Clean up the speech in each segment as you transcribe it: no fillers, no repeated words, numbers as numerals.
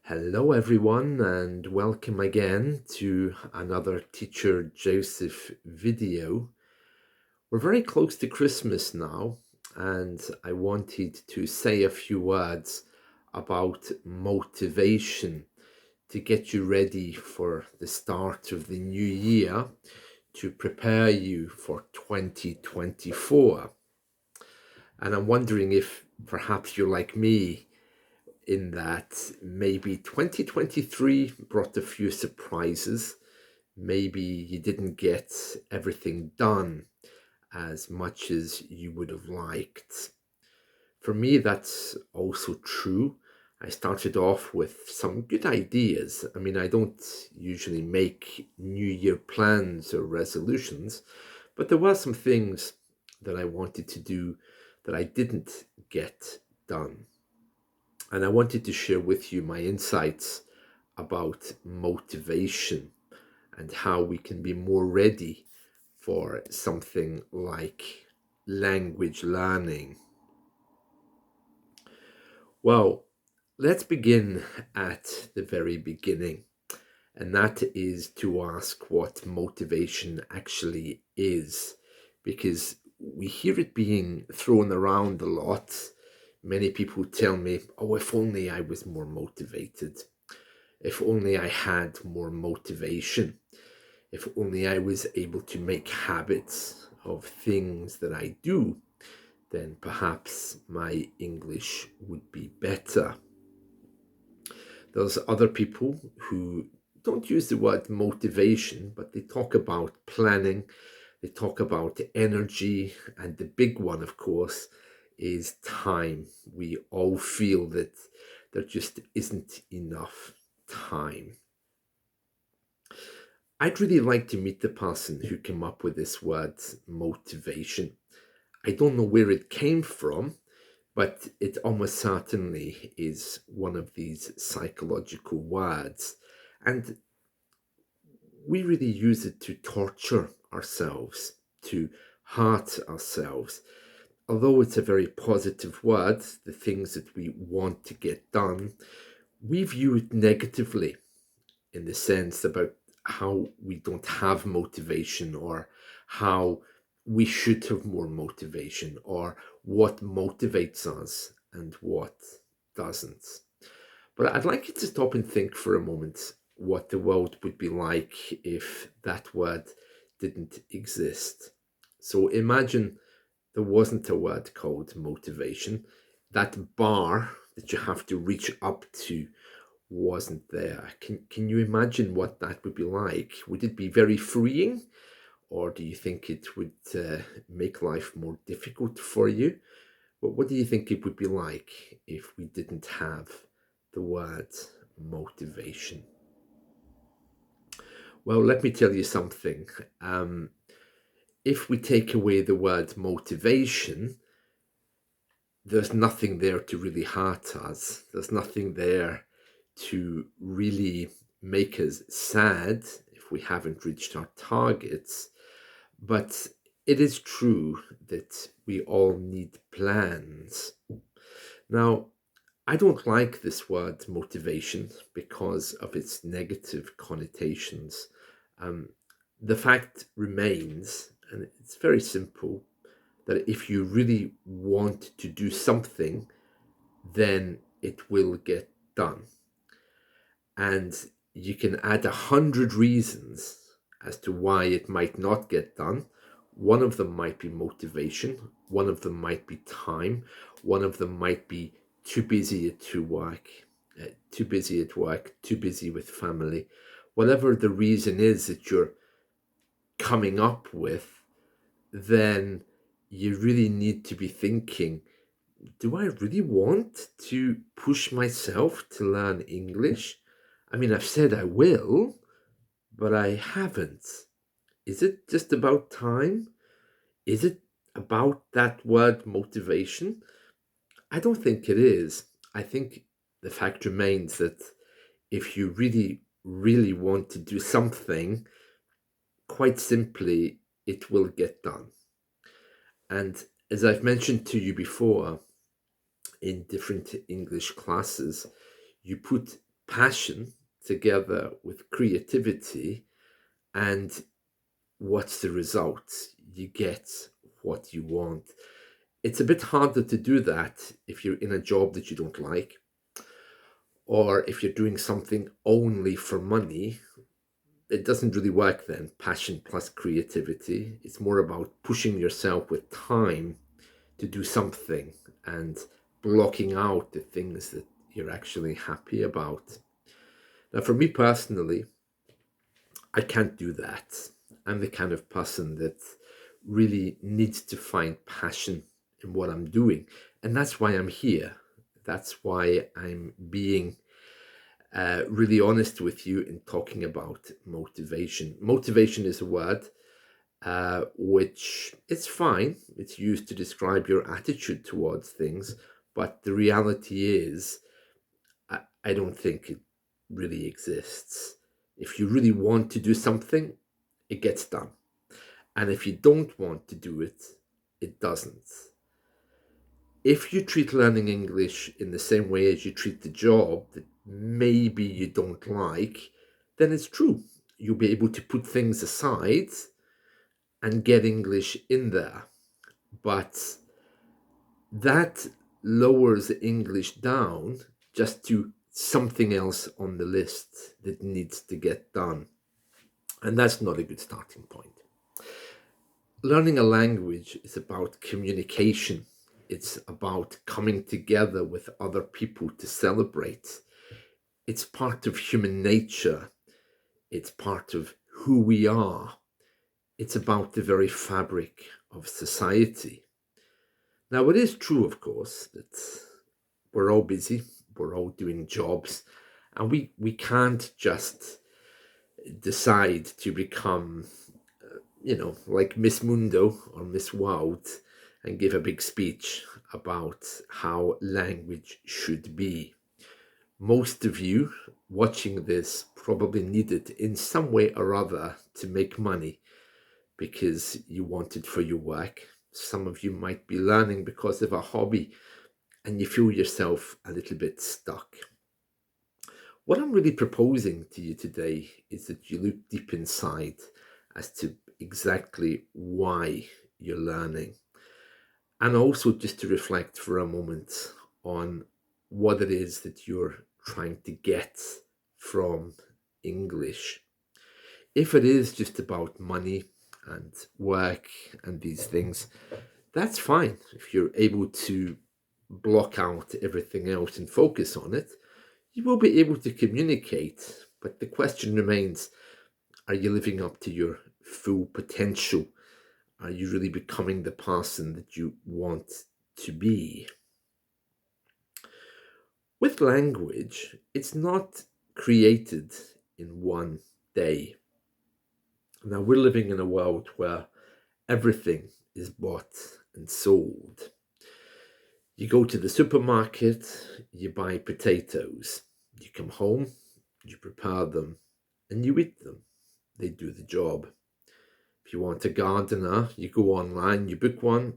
Hello, everyone, and welcome again to another Teacher Joseph video. We're very close to Christmas now, and I wanted to say a few words about motivation to get you ready for the start of the new year, to prepare you for 2024. And I'm wondering if perhaps you're like me in that maybe 2023 brought a few surprises. Maybe you didn't get everything done as much as you would have liked. For me, that's also true. I started off with some good ideas. I mean, I don't usually make New Year plans or resolutions, but there were some things that I wanted to do that I didn't get done. And I wanted to share with you my insights about motivation and how we can be more ready for something like language learning. Well, let's begin at the very beginning, and that is to ask what motivation actually is, because we hear it being thrown around a lot. Many people tell me, oh, if only I was more motivated. If only I had more motivation. If only I was able to make habits of things that I do, then perhaps my English would be better. There's other people who don't use the word motivation, but they talk about planning, they talk about energy, and the big one, of course, is time. We all feel that there just isn't enough time. I'd really like to meet the person who came up with this word motivation. I don't know where it came from, but it almost certainly is one of these psychological words. And we really use it to torture ourselves, to hurt ourselves. Although it's a very positive word, the things that we want to get done, we view it negatively in the sense about how we don't have motivation, or how we should have more motivation, or what motivates us and what doesn't. But I'd like you to stop and think for a moment what the world would be like if that word didn't exist. So imagine there wasn't a word called motivation. That bar that you have to reach up to wasn't there. Can you imagine what that would be like? Would it be very freeing, or do you think it would make life more difficult for you? What do you think it would be like if we didn't have the word motivation? Well, let me tell you something. If we take away the word motivation, there's nothing there to really hurt us. There's nothing there to really make us sad if we haven't reached our targets. But it is true that we all need plans. Now, I don't like this word motivation because of its negative connotations. Um, the fact remains, and it's very simple, that if you really want to do something, then it will get done. And you can add 100 reasons as to why it might not get done. One of them might be motivation, one of them might be time, one of them might be too busy to work, too busy with family. Whatever the reason is that you're coming up with, then you really need to be thinking, do I really want to push myself to learn English? I mean, I've said I will, but I haven't. Is it just about time? Is it about that word motivation? I don't think it is. I think the fact remains that if you really, really want to do something, quite simply, it will get done. And as I've mentioned to you before, in different English classes, you put passion together with creativity, and what's the result? You get what you want. It's a bit harder to do that if you're in a job that you don't like, or if you're doing something only for money. It doesn't really work then, passion plus creativity. It's more about pushing yourself with time to do something and blocking out the things that you're actually happy about. Now, for me personally, I can't do that. I'm the kind of person that really needs to find passion in what I'm doing. And that's why I'm here. That's why I'm being really honest with you in talking about motivation. Motivation is a word which is fine. It's used to describe your attitude towards things. But the reality is, I don't think it really exists. If you really want to do something, it gets done. And if you don't want to do it, it doesn't. If you treat learning English in the same way as you treat the job that maybe you don't like, then it's true. You'll be able to put things aside and get English in there. But that lowers English down just to something else on the list that needs to get done. And that's not a good starting point. Learning a language is about communication. It's about coming together with other people to celebrate. It's part of human nature. It's part of who we are. It's about the very fabric of society. Now, it is true, of course, that we're all busy, we're all doing jobs, and we can't just decide to become, like Miss Mundo or Miss World and give a big speech about how language should be. Most of you watching this probably need it in some way or other to make money because you want it for your work. Some of you might be learning because of a hobby and you feel yourself a little bit stuck. What I'm really proposing to you today is that you look deep inside as to exactly why you're learning, and also just to reflect for a moment on what it is that you're trying to get from English. If it is just about money and work and these things, that's fine. If you're able to block out everything else and focus on it, you will be able to communicate. But the question remains, are you living up to your full potential? Are you really becoming the person that you want to be? With language, it's not created in one day. Now, we're living in a world where everything is bought and sold. You go to the supermarket, you buy potatoes. You come home, you prepare them, and you eat them. They do the job. If you want a gardener, you go online, you book one,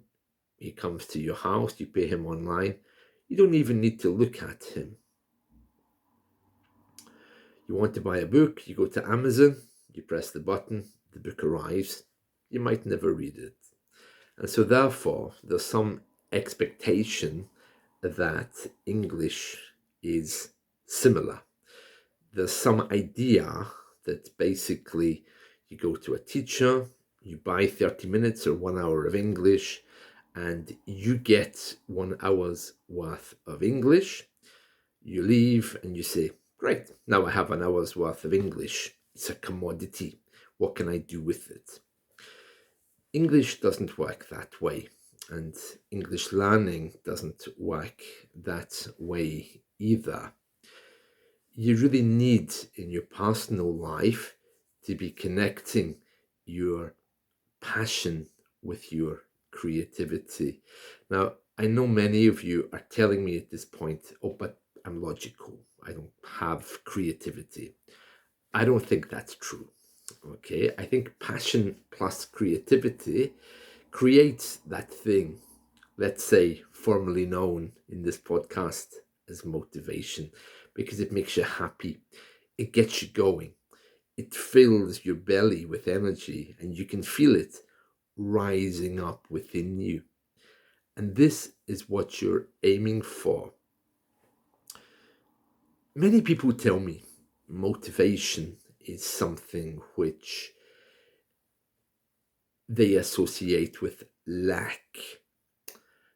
he comes to your house, you pay him online. You don't even need to look at him. You want to buy a book, you go to Amazon, you press the button, the book arrives. You might never read it. And so therefore, there's some expectation that English is similar. There's some idea that basically you go to a teacher, you buy 30 minutes or 1 hour of English, and you get 1 hour's worth of English. You leave and you say, great, now I have an hour's worth of English. It's a commodity. What can I do with it? English doesn't work that way, and English learning doesn't work that way either. You really need in your personal life to be connecting your passion with your creativity. Now, I know many of you are telling me at this point, oh, but I'm logical. I don't have creativity. I don't think that's true. Okay, I think passion plus creativity creates that thing, let's say, formerly known in this podcast as motivation because it makes you happy. It gets you going. It fills your belly with energy and you can feel it rising up within you. And this is what you're aiming for. Many people tell me motivation is something which they associate with lack.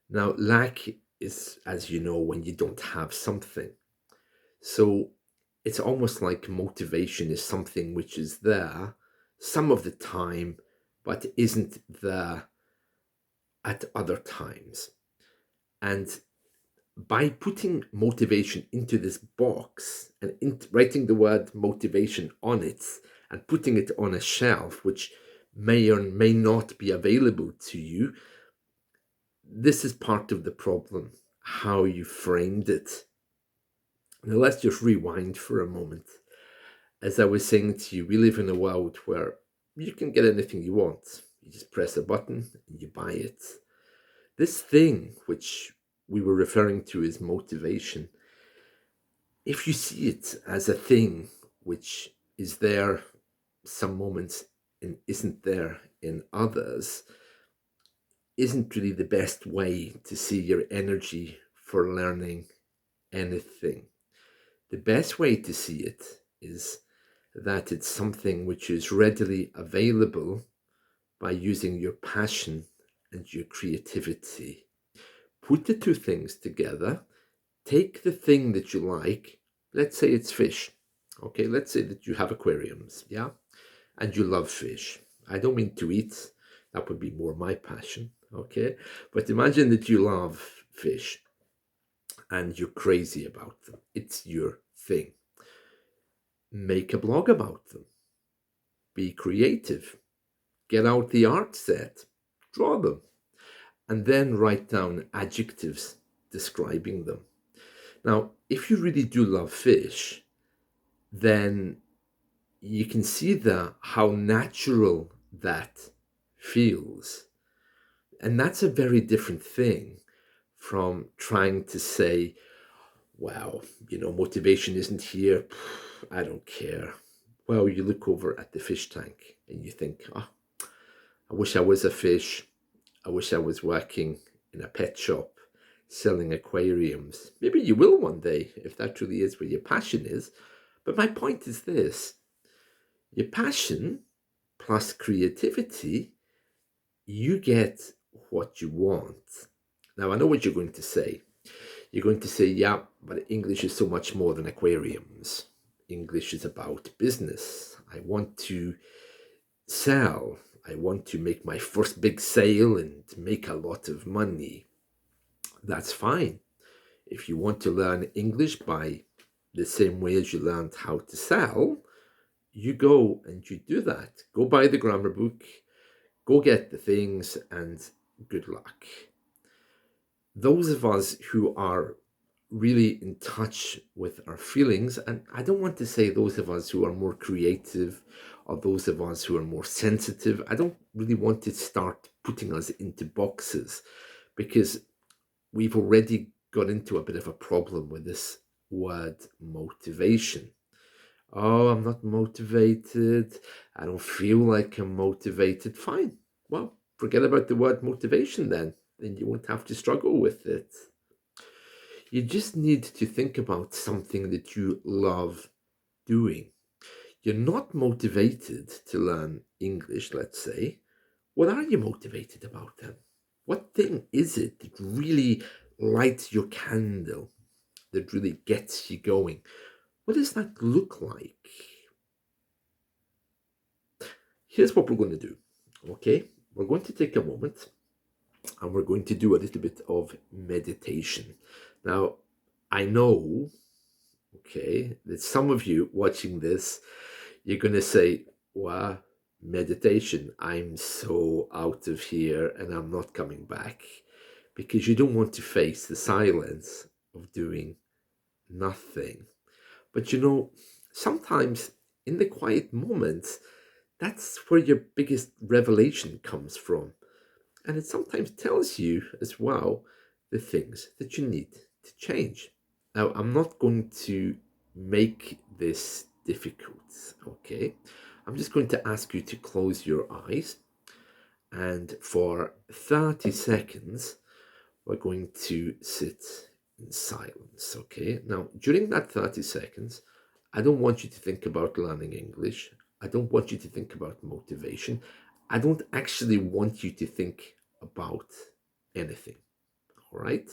Now, lack is, as you know, when you don't have something. So it's almost like motivation is something which is there some of the time, but isn't there at other times. And by putting motivation into this box and writing the word motivation on it and putting it on a shelf, which may or may not be available to you, this is part of the problem, how you framed it. Now, let's just rewind for a moment. As I was saying to you, we live in a world where you can get anything you want. You just press a button and you buy it. This thing, which we were referring to as motivation, if you see it as a thing which is there some moments and isn't there in others, isn't really the best way to see your energy for learning anything. The best way to see it is that it's something which is readily available by using your passion and your creativity. Put the two things together. Take the thing that you like. Let's say it's fish. Okay, let's say that you have aquariums, yeah? And you love fish. I don't mean to eat. That would be more my passion, okay? But imagine that you love fish and you're crazy about them. It's your thing. Make a blog about them. Be creative. Get out the art set. Draw them. And then write down adjectives describing them. Now, if you really do love fish, then you can see how natural that feels. And that's a very different thing from trying to say, wow, motivation isn't here. I don't care. Well, you look over at the fish tank and you think, I wish I was a fish. I wish I was working in a pet shop selling aquariums. Maybe you will one day if that truly is where your passion is. But my point is this. Your passion plus creativity, you get what you want. Now, I know what you're going to say. You're going to say, yeah, but English is so much more than aquariums. English is about business. I want to sell. I want to make my first big sale and make a lot of money. That's fine. If you want to learn English by the same way as you learned how to sell, you go and you do that. Go buy the grammar book, go get the things, and good luck. Those of us who are really in touch with our feelings, and I don't want to say those of us who are more creative or those of us who are more sensitive, I don't really want to start putting us into boxes because we've already got into a bit of a problem with this word motivation. Oh, I'm not motivated. I don't feel like I'm motivated. Fine. Well, forget about the word motivation then. Then you won't have to struggle with it. You just need to think about something that you love doing. You're not motivated to learn English, let's say. What are you motivated about then? What thing is it that really lights your candle, that really gets you going? What does that look like? Here's what we're going to do, okay? We're going to take a moment and we're going to do a little bit of meditation. Now, I know, okay, that some of you watching this, you're going to say, wow, meditation, I'm so out of here and I'm not coming back, because you don't want to face the silence of doing nothing. But sometimes in the quiet moments, that's where your biggest revelation comes from. And it sometimes tells you as well the things that you need to change. Now, I'm not going to make this difficult, okay? I'm just going to ask you to close your eyes, and for 30 seconds, we're going to sit in silence, okay? Now, during that 30 seconds, I don't want you to think about learning English. I don't want you to think about motivation. I don't actually want you to think about anything, all right?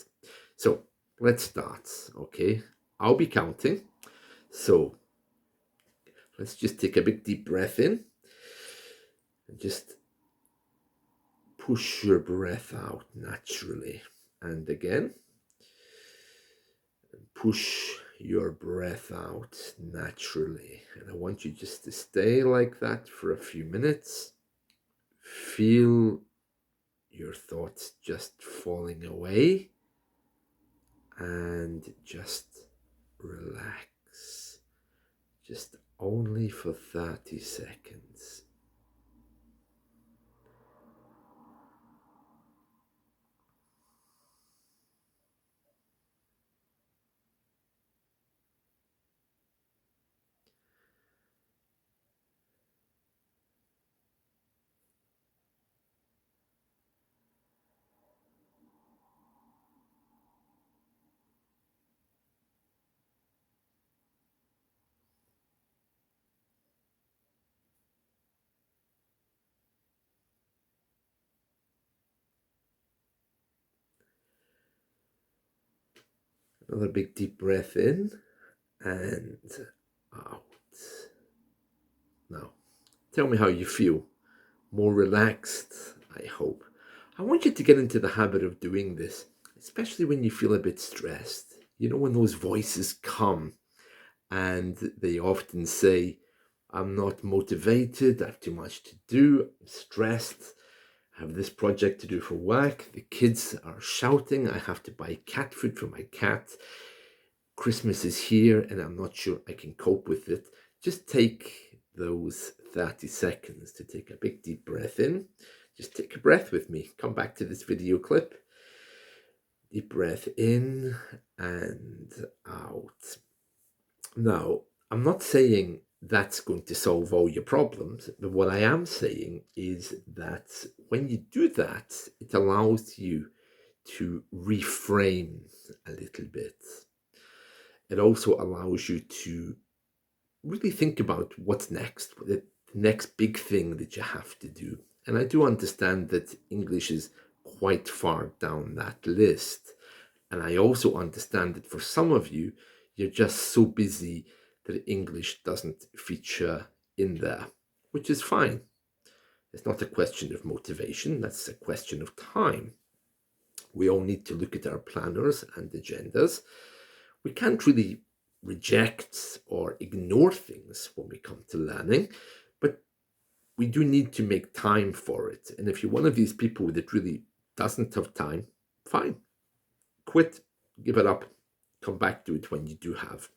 So let's start, okay? I'll be counting. So let's just take a big deep breath in and just push your breath out naturally. And again, push your breath out naturally. And I want you just to stay like that for a few minutes. Feel your thoughts just falling away and just relax. Just only for 30 seconds. Another big deep breath in and out. Now, tell me how you feel. More relaxed, I hope. I want you to get into the habit of doing this, especially when you feel a bit stressed. You know, when those voices come and they often say, I'm not motivated, I have too much to do, I'm stressed, I have this project to do for work, the kids are shouting, I have to buy cat food for my cat, Christmas is here and I'm not sure I can cope with it. Just take those 30 seconds to take a big deep breath in. Just take a breath with me. Come back to this video clip. Deep breath in and out. Now, I'm not saying that's going to solve all your problems, but what I am saying is that when you do that, it allows you to reframe a little bit. It also allows you to really think about what's next, the next big thing that you have to do. And I do understand that English is quite far down that list. And I also understand that for some of you, you're just so busy that English doesn't feature in there, which is fine. It's not a question of motivation, that's a question of time. We all need to look at our planners and agendas. We can't really reject or ignore things when we come to learning, but we do need to make time for it. And if you're one of these people that really doesn't have time, fine, quit, give it up, come back to it when you do have.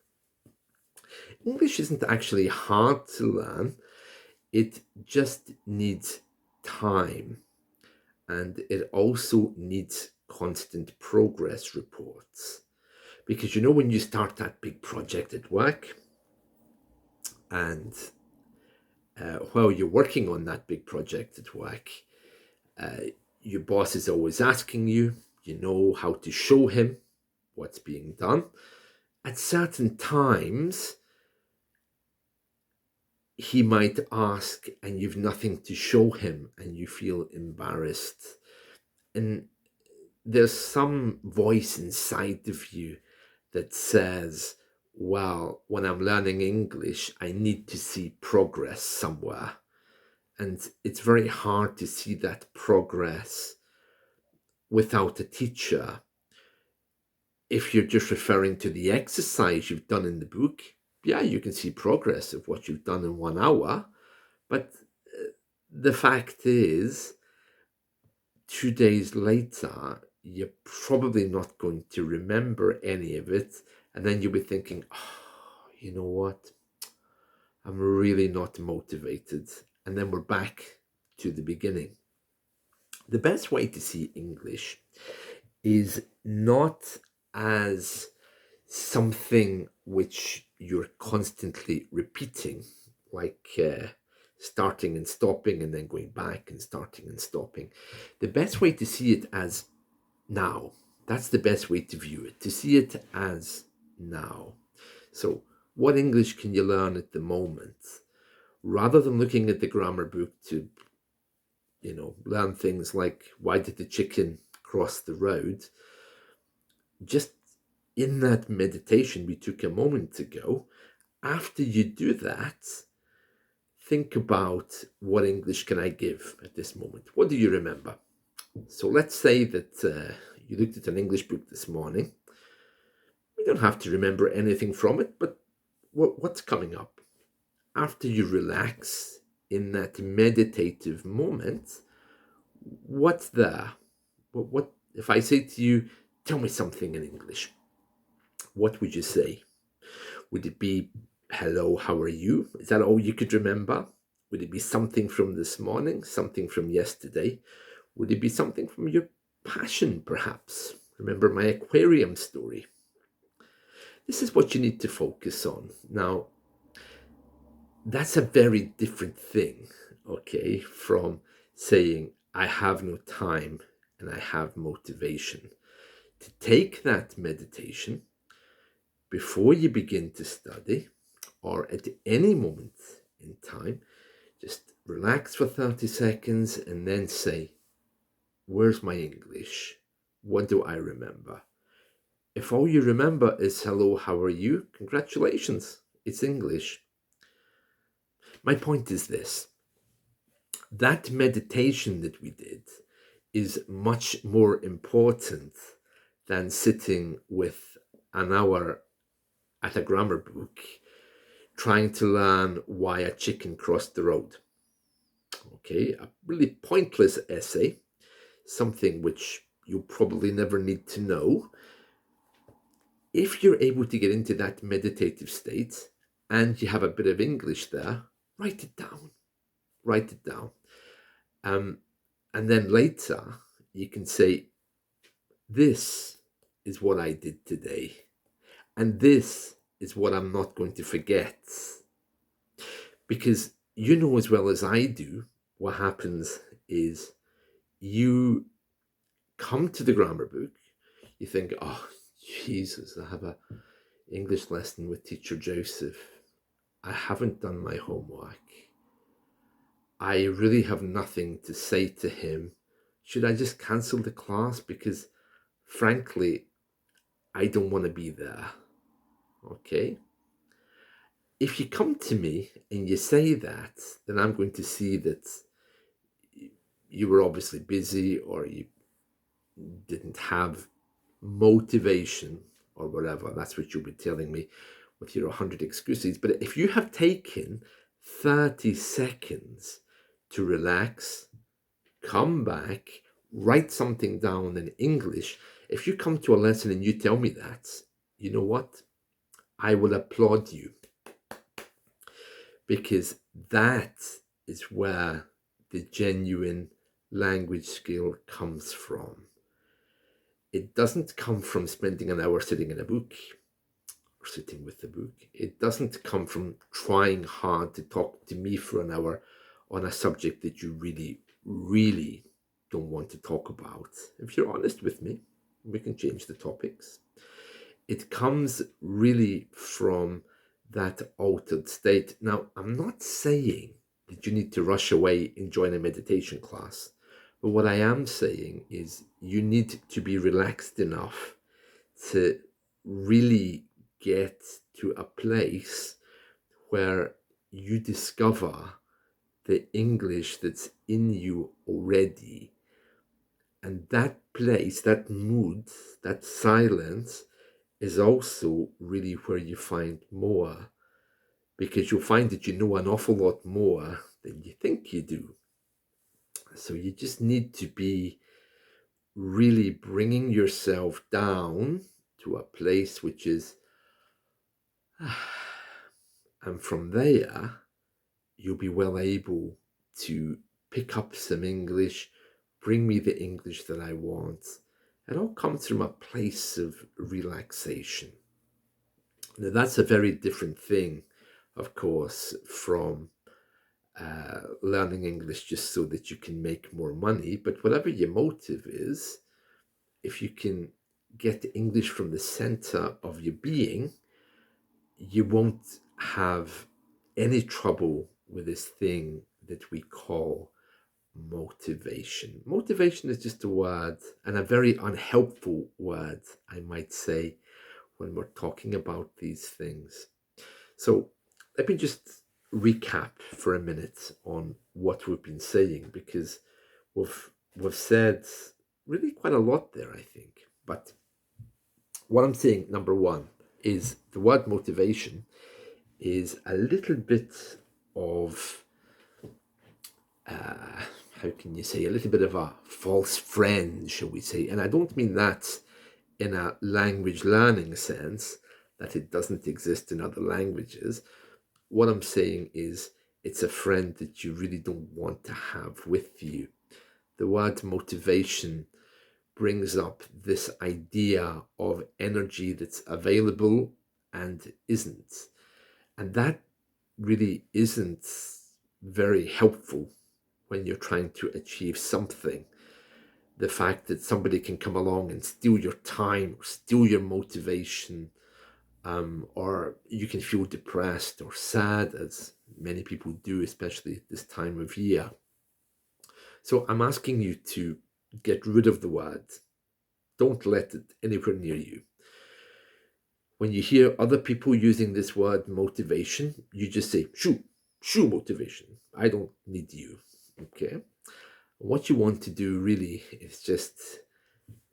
English isn't actually hard to learn, it just needs time. And it also needs constant progress reports. Because you know, when you start that big project at work, and while you're working on that big project at work, your boss is always asking you, you know how to show him what's being done. At certain times, he might ask and you've nothing to show him and you feel embarrassed. And there's some voice inside of you that says, well, when I'm learning English, I need to see progress somewhere. And it's very hard to see that progress without a teacher. If you're just referring to the exercise you've done in the book, yeah, you can see progress of what you've done in 1 hour. But the fact is, 2 days later, you're probably not going to remember any of it. And then you'll be thinking, oh, you know what? I'm really not motivated. And then we're back to the beginning. The best way to see English is not as something which you're constantly repeating, like starting and stopping and then going back and starting and stopping. The best way to see it as now. That's the best way to view it, to see it as now. So, what English can you learn at the moment? Rather than looking at the grammar book to, learn things like why did the chicken cross the road, just in that meditation we took a moment ago, after you do that, think about what English can I give at this moment? What do you remember? So let's say that you looked at an English book this morning. You don't have to remember anything from it, but what's coming up? After you relax in that meditative moment, what's there? What if I say to you, tell me something in English? What would you say? Would it be hello, how are you? Is that all you could remember? Would it be something from this morning, something from yesterday? Would it be something from your passion, perhaps? Remember my aquarium story? This is what you need to focus on. Now, that's a very different thing, okay, from saying, I have no time and I have motivation. To take that meditation before you begin to study or at any moment in time, just relax for 30 seconds and then say, where's my English? What do I remember? If all you remember is hello, how are you? Congratulations, it's English. My point is this: that meditation that we did is much more important than sitting with an hour at a grammar book trying to learn why a chicken crossed the road. Okay, a really pointless essay, something which you probably never need to know. If you're able to get into that meditative state and you have a bit of English there, write it down. Write it down. And then later you can say, this is what I did today. And this is what I'm not going to forget. Because you know as well as I do, what happens is you come to the grammar book, you think, oh, Jesus, I have a English lesson with teacher Joseph. I haven't done my homework. I really have nothing to say to him. Should I just cancel the class? Because frankly, I don't want to be there. Okay? If you come to me and you say that, then I'm going to see that you were obviously busy or you didn't have motivation or whatever. That's what you'll be telling me with your 100 excuses. But if you have taken 30 seconds to relax, come back, write something down in English, if you come to a lesson and you tell me that, you know what? I will applaud you, because that is where the genuine language skill comes from. It doesn't come from spending an hour sitting in a book or sitting with the book. It doesn't come from trying hard to talk to me for an hour on a subject that you really, really don't want to talk about. If you're honest with me, we can change the topics. It comes really from that altered state. Now, I'm not saying that you need to rush away and join a meditation class. But what I am saying is you need to be relaxed enough to really get to a place where you discover the English that's in you already. And that place, that mood, that silence is also really where you find more, because you'll find that you know an awful lot more than you think you do. So you just need to be really bringing yourself down to a place which is, and from there, you'll be well able to pick up some English, bring me the English that I want. It all comes from a place of relaxation. Now, that's a very different thing, of course, from learning English just so that you can make more money. But whatever your motive is, if you can get English from the center of your being, you won't have any trouble with this thing that we call motivation. Motivation is just a word, and a very unhelpful word, I might say, when we're talking about these things. So let me just recap for a minute on what we've been saying, because we've said really quite a lot there, I think. But what I'm saying, number one, is the word motivation is a little bit of how can you say, a little bit of a false friend, shall we say. And I don't mean that in a language learning sense, that it doesn't exist in other languages. What I'm saying is it's a friend that you really don't want to have with you. The word motivation brings up this idea of energy that's available and isn't. And that really isn't very helpful when you're trying to achieve something. The fact that somebody can come along and steal your time or steal your motivation, or you can feel depressed or sad, as many people do, especially at this time of year. So I'm asking you to get rid of the word. Don't let it anywhere near you. When you hear other people using this word motivation, you just say, shoo motivation. I don't need you. Okay? What you want to do really is just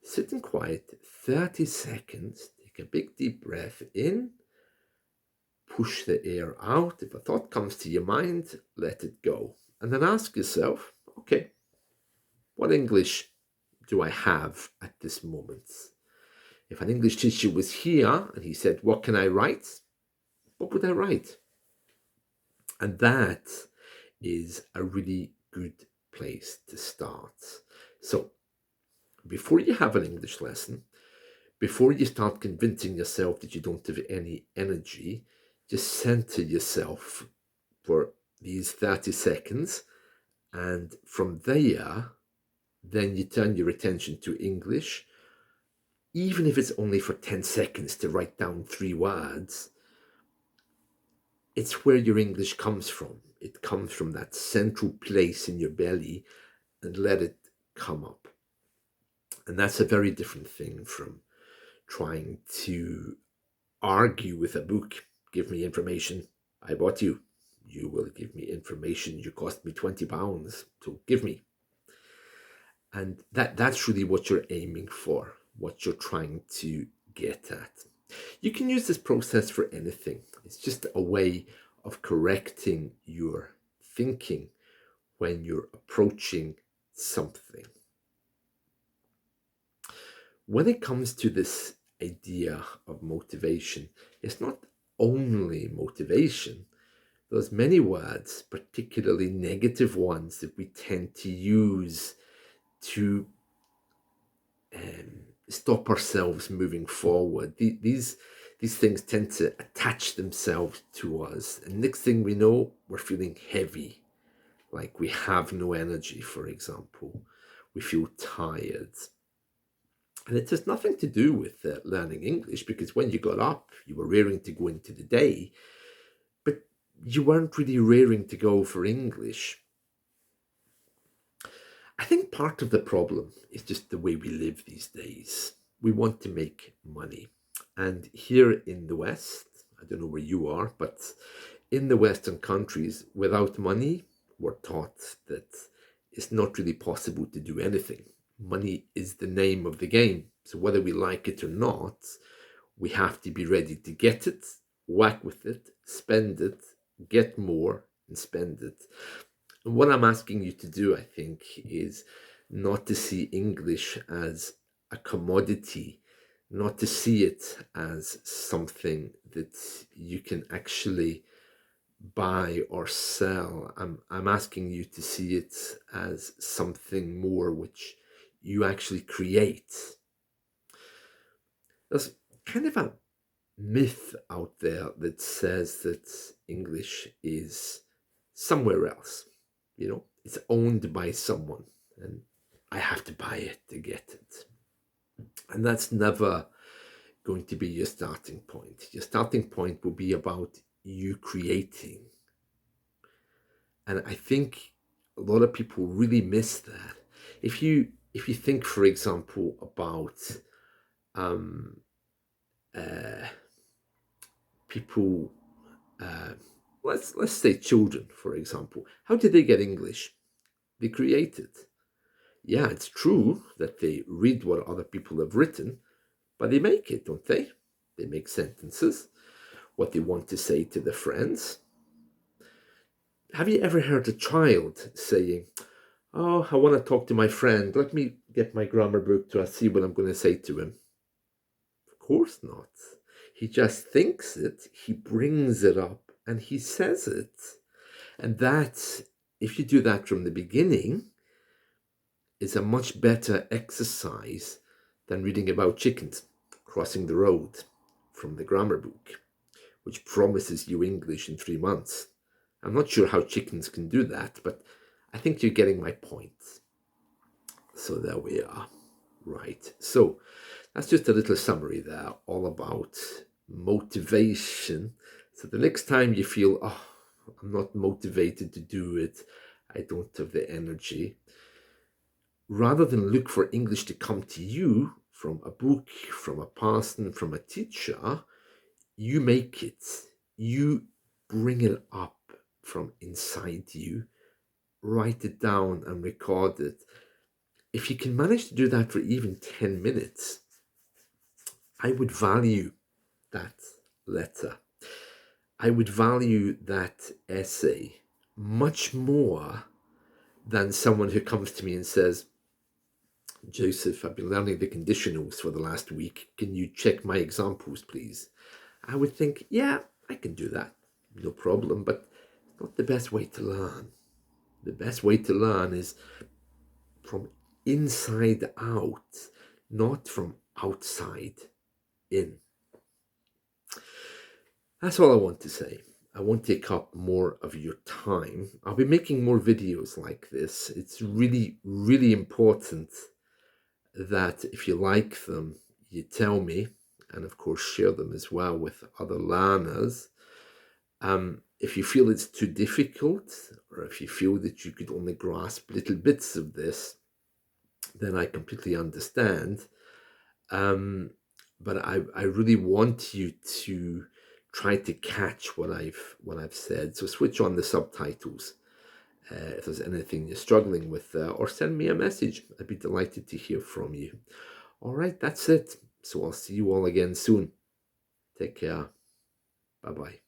sit in quiet 30 seconds, take a big deep breath in, push the air out. If a thought comes to your mind, let it go. And then ask yourself, okay, what English do I have at this moment? If an English teacher was here and he said, what can I write? What would I write? And that is a really good place to start. So before you have an English lesson, before you start convincing yourself that you don't have any energy, just center yourself for these 30 seconds. And from there, then you turn your attention to English, even if it's only for 10 seconds to write down 3 words. It's where your English comes from. It comes from that central place in your belly, and let it come up. And that's a very different thing from trying to argue with a book. Give me information. I bought you. You will give me information. You cost me £20. So give me. And that's really what you're aiming for, what you're trying to get at. You can use this process for anything. It's just a way of correcting your thinking when you're approaching something. When it comes to this idea of motivation, it's not only motivation. There's many words, particularly negative ones, that we tend to use to stop ourselves moving forward. These things tend to attach themselves to us, and next thing we know, we're feeling heavy, like we have no energy, for example. We feel tired. And it has nothing to do with learning English, because when you got up, you were raring to go into the day, but you weren't really raring to go for English. I think part of the problem is just the way we live these days. We want to make money. And here in the West, I don't know where you are, but in the Western countries, without money, we're taught that it's not really possible to do anything. Money is the name of the game. So whether we like it or not, we have to be ready to get it, whack with it, spend it, get more, and spend it. And what I'm asking you to do, I think, is not to see English as a commodity, not to see it as something that you can actually buy or sell. I'm asking you to see it as something more which you actually create. There's kind of a myth out there that says that English is somewhere else. It's owned by someone, and I have to buy it to get it. And that's never going to be your starting point. Your starting point will be about you creating. And I think a lot of people really miss that. If you think, for example, about people, let's say children, for example, how did they get English? They create it. Yeah, it's true that they read what other people have written, but they make it, don't they? They make sentences, what they want to say to their friends. Have you ever heard a child saying, "Oh, I want to talk to my friend. Let me get my grammar book to see what I'm going to say to him"? Of course not. He just thinks it, he brings it up, and he says it. And that, if you do that from the beginning, is a much better exercise than reading about chickens crossing the road from the grammar book, which promises you English in 3 months. I'm not sure how chickens can do that, but I think you're getting my point. So there we are. Right. So that's just a little summary there, all about motivation. So the next time you feel, oh, I'm not motivated to do it, I don't have the energy, rather than look for English to come to you from a book, from a person, from a teacher, you make it. You bring it up from inside you, write it down and record it. If you can manage to do that for even 10 minutes, I would value that letter. I would value that essay much more than someone who comes to me and says, "Joseph, I've been learning the conditionals for the last week. Can you check my examples, please?" I would think, yeah, I can do that. No problem, but it's not the best way to learn. The best way to learn is from inside out, not from outside in. That's all I want to say. I won't take up more of your time. I'll be making more videos like this. It's really, really important that if you like them, you tell me, and of course share them as well with other learners. If you feel it's too difficult, or if you feel that you could only grasp little bits of this, then I completely understand. But I really want you to try to catch what I've said. So switch on the subtitles if there's anything you're struggling with, or send me a message. I'd be delighted to hear from you. All right, that's it. So I'll see you all again soon. Take care. Bye-bye.